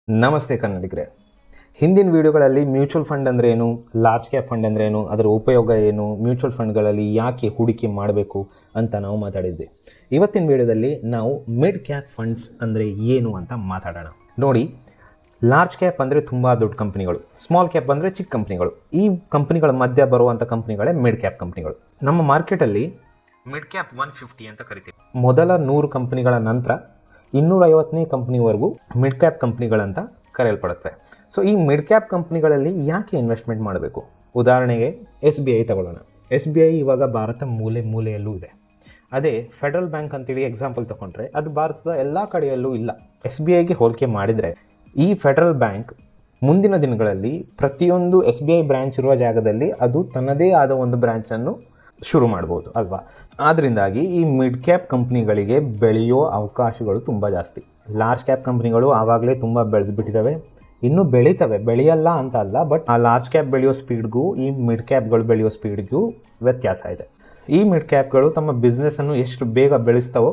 ನಮಸ್ತೆ ಕನ್ನಡಿಗರೇ. ಹಿಂದಿನ ವಿಡಿಯೋಗಳಲ್ಲಿ mutual fund ಅಂದ್ರೆ ಏನು, ಲಾರ್ಜ್ ಕ್ಯಾಪ್ ಫಂಡ್ ಅಂದ್ರೆ ಏನು, ಅದರ ಉಪಯೋಗ ಏನು, ಮ್ಯೂಚುವಲ್ ಫಂಡ್ಗಳಲ್ಲಿ ಯಾಕೆ ಹೂಡಿಕೆ ಮಾಡಬೇಕು ಅಂತ ನಾವು ಮಾತಾಡಿದ್ವಿ. ಇವತ್ತಿನ ವಿಡಿಯೋದಲ್ಲಿ ನಾವು ಮಿಡ್ ಕ್ಯಾಪ್ ಫಂಡ್ಸ್ ಅಂದರೆ ಏನು ಅಂತ ಮಾತಾಡೋಣ. ನೋಡಿ, ಲಾರ್ಜ್ ಕ್ಯಾಪ್ ಅಂದರೆ ತುಂಬ ದೊಡ್ಡ ಕಂಪ್ನಿಗಳು, ಸ್ಮಾಲ್ ಕ್ಯಾಪ್ ಅಂದರೆ ಚಿಕ್ಕ ಕಂಪ್ನಿಗಳು. ಈ ಕಂಪ್ನಿಗಳ ಮಧ್ಯೆ ಬರುವಂಥ ಕಂಪ್ನಿಗಳೇ ಮಿಡ್ ಕ್ಯಾಪ್ ಕಂಪ್ನಿಗಳು. ನಮ್ಮ ಮಾರ್ಕೆಟಲ್ಲಿ ಮಿಡ್ ಕ್ಯಾಪ್ 150 ಅಂತ ಕರಿತೀವಿ. ಮೊದಲ 100 ಕಂಪ್ನಿಗಳ ನಂತರ 250ನೇ ಕಂಪ್ನಿವರೆಗೂ ಮಿಡ್ ಕ್ಯಾಪ್ ಕಂಪ್ನಿಗಳಂತ ಕರೆಯಲ್ಪಡುತ್ತೆ. ಸೊ ಈ ಮಿಡ್ ಕ್ಯಾಪ್ ಕಂಪ್ನಿಗಳಲ್ಲಿ ಯಾಕೆ ಇನ್ವೆಸ್ಟ್ಮೆಂಟ್ ಮಾಡಬೇಕು? ಉದಾಹರಣೆಗೆ SBI ತಗೊಳ್ಳೋಣ. SBI ಇವಾಗ ಭಾರತ ಮೂಲೆಯಲ್ಲೂ ಇದೆ. ಅದೇ ಫೆಡರಲ್ ಬ್ಯಾಂಕ್ ಅಂತೇಳಿ ಎಕ್ಸಾಂಪಲ್ ತಗೊಂಡ್ರೆ ಅದು ಭಾರತದ ಎಲ್ಲ ಕಡೆಯಲ್ಲೂ ಇಲ್ಲ. SBIಗೆ ಹೋಲಿಕೆ ಮಾಡಿದರೆ ಈ ಫೆಡರಲ್ ಬ್ಯಾಂಕ್ ಮುಂದಿನ ದಿನಗಳಲ್ಲಿ ಪ್ರತಿಯೊಂದು SBI ಬ್ರ್ಯಾಂಚ್ ಇರುವ ಜಾಗದಲ್ಲಿ ಅದು ತನ್ನದೇ ಆದ ಒಂದು ಬ್ರ್ಯಾಂಚನ್ನು ಶುರು ಮಾಡ್ಬೋದು ಅಲ್ವಾ. ಆದ್ದರಿಂದಾಗಿ ಈ ಮಿಡ್ ಕ್ಯಾಪ್ ಕಂಪ್ನಿಗಳಿಗೆ ಬೆಳೆಯೋ ಅವಕಾಶಗಳು ತುಂಬ ಜಾಸ್ತಿ. ಲಾರ್ಜ್ ಕ್ಯಾಪ್ ಕಂಪ್ನಿಗಳು ಆವಾಗಲೇ ತುಂಬ ಬೆಳೆದುಬಿಟ್ಟಿದ್ದಾವೆ, ಇನ್ನೂ ಬೆಳೆಯಲ್ಲ ಅಂತ ಅಲ್ಲ, ಬಟ್ ಆ ಲಾರ್ಜ್ ಕ್ಯಾಪ್ ಬೆಳೆಯೋ ಸ್ಪೀಡ್ಗೂ ಈ ಮಿಡ್ ಕ್ಯಾಪ್ಗಳು ಬೆಳೆಯೋ ಸ್ಪೀಡ್ಗೂ ವ್ಯತ್ಯಾಸ ಇದೆ. ಈ ಮಿಡ್ ಕ್ಯಾಪ್ಗಳು ತಮ್ಮ ಬಿಸ್ನೆಸ್ಸನ್ನು ಎಷ್ಟು ಬೇಗ ಬೆಳೆಸ್ತಾವೋ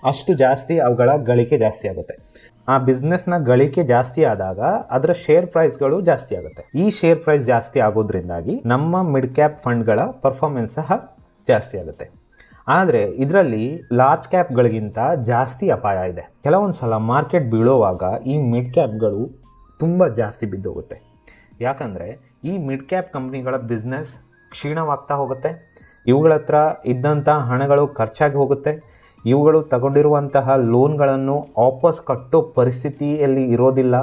ಅಷ್ಟು ಜಾಸ್ತಿ ಅವುಗಳ ಗಳಿಕೆ ಜಾಸ್ತಿ ಆಗುತ್ತೆ. ಆ ಬಿಸ್ನೆಸ್ನ ಗಳಿಕೆ ಜಾಸ್ತಿ ಆದಾಗ ಅದರ ಶೇರ್ ಪ್ರೈಸ್ಗಳು ಜಾಸ್ತಿ ಆಗುತ್ತೆ. ಈ ಶೇರ್ ಪ್ರೈಸ್ ಜಾಸ್ತಿ ಆಗೋದ್ರಿಂದಾಗಿ ನಮ್ಮ ಮಿಡ್ ಕ್ಯಾಪ್ ಫಂಡ್ಗಳ ಪರ್ಫಾರ್ಮೆನ್ಸ್ ಸಹ ಜಾಸ್ತಿ ಆಗುತ್ತೆ. ಆದರೆ ಇದರಲ್ಲಿ ಲಾರ್ಜ್ ಕ್ಯಾಪ್ಗಳಿಗಿಂತ ಜಾಸ್ತಿ ಅಪಾಯ ಇದೆ. ಕೆಲವೊಂದು ಸಲ ಮಾರ್ಕೆಟ್ ಬೀಳೋವಾಗ ಈ ಮಿಡ್ ಕ್ಯಾಪ್ಗಳು ತುಂಬ ಜಾಸ್ತಿ ಬಿದ್ದೋಗುತ್ತೆ. ಯಾಕಂದರೆ ಈ ಮಿಡ್ ಕ್ಯಾಪ್ ಕಂಪ್ನಿಗಳ ಬಿಸ್ನೆಸ್ ಕ್ಷೀಣವಾಗ್ತಾ ಹೋಗುತ್ತೆ, ಇವುಗಳ ಹತ್ರ ಇದ್ದಂಥ ಹಣಗಳು ಖರ್ಚಾಗಿ ಹೋಗುತ್ತೆ, ಇವುಗಳು ತಗೊಂಡಿರುವಂತಹ ಲೋನ್ಗಳನ್ನು ವಾಪಸ್ ಕಟ್ಟೋ ಪರಿಸ್ಥಿತಿಯಲ್ಲಿ ಇರೋದಿಲ್ಲ.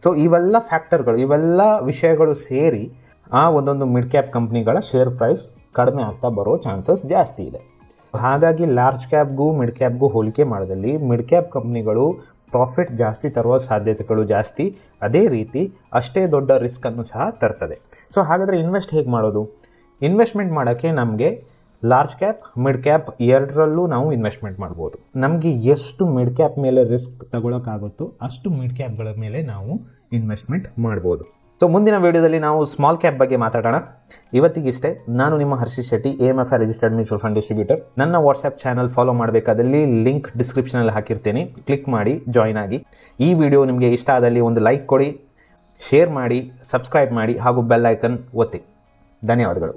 ಸೊ ಇವೆಲ್ಲ ಫ್ಯಾಕ್ಟರ್ಗಳು, ಇವೆಲ್ಲ ವಿಷಯಗಳು ಸೇರಿ ಆ ಒಂದೊಂದು ಮಿಡ್ ಕ್ಯಾಪ್ ಕಂಪ್ನಿಗಳ ಶೇರ್ ಪ್ರೈಸ್ ಕಡಿಮೆ ಆಗ್ತಾ ಬರೋ ಚಾನ್ಸಸ್ ಜಾಸ್ತಿ ಇದೆ. ಹಾಗಾಗಿ ಲಾರ್ಜ್ ಕ್ಯಾಪ್ಗೂ ಮಿಡ್ ಕ್ಯಾಪ್ಗೂ ಹೋಲಿಕೆ ಮಾಡೋದಲ್ಲಿ ಮಿಡ್ ಕ್ಯಾಪ್ ಕಂಪ್ನಿಗಳು ಪ್ರಾಫಿಟ್ ಜಾಸ್ತಿ ತರುವ ಸಾಧ್ಯತೆಗಳು ಜಾಸ್ತಿ, ಅದೇ ರೀತಿ ಅಷ್ಟೇ ದೊಡ್ಡ ರಿಸ್ಕನ್ನು ಸಹ ತರ್ತದೆ. ಸೊ ಹಾಗಾದರೆ ಇನ್ವೆಸ್ಟ್ ಹೇಗೆ ಮಾಡೋದು? ಇನ್ವೆಸ್ಟ್ಮೆಂಟ್ ಮಾಡೋಕ್ಕೆ ನಮಗೆ ಲಾರ್ಜ್ ಕ್ಯಾಪ್ ಮಿಡ್ ಕ್ಯಾಪ್ ಎರಡರಲ್ಲೂ ನಾವು ಇನ್ವೆಸ್ಟ್ಮೆಂಟ್ ಮಾಡ್ಬೋದು. ನಮಗೆ ಎಷ್ಟು ಮಿಡ್ ಕ್ಯಾಪ್ ಮೇಲೆ ರಿಸ್ಕ್ ತಗೊಳ್ಳೋಕ್ಕಾಗುತ್ತೋ ಅಷ್ಟು ಮಿಡ್ ಕ್ಯಾಪ್ಗಳ ಮೇಲೆ ನಾವು ಇನ್ವೆಸ್ಟ್ಮೆಂಟ್ ಮಾಡ್ಬೋದು. ಸೊ ಮುಂದಿನ ವಿಡಿಯೋದಲ್ಲಿ ನಾವು ಸ್ಮಾಲ್ ಕ್ಯಾಪ್ ಬಗ್ಗೆ ಮಾತಾಡೋಣ. ಇವತ್ತಿಗಿಷ್ಟೇ. ನಾನು ನಿಮ್ಮ Harshit Shetty, AMFI registered mutual fund distributor. ನನ್ನ ವಾಟ್ಸ್ಆ್ಯಪ್ ಚಾನಲ್ ಫಾಲೋ ಮಾಡಬೇಕಾದಲ್ಲಿ ಲಿಂಕ್ ಡಿಸ್ಕ್ರಿಪ್ಷನಲ್ಲಿ ಹಾಕಿರ್ತೀನಿ, ಕ್ಲಿಕ್ ಮಾಡಿ ಜಾಯ್ನ್ ಆಗಿ. ಈ ವಿಡಿಯೋ ನಿಮಗೆ ಇಷ್ಟ ಆದಲ್ಲಿ ಒಂದು ಲೈಕ್ ಕೊಡಿ, ಶೇರ್ ಮಾಡಿ, ಸಬ್ಸ್ಕ್ರೈಬ್ ಮಾಡಿ ಹಾಗೂ ಬೆಲ್ ಐಕನ್ ಒತ್ತಿ. ಧನ್ಯವಾದಗಳು.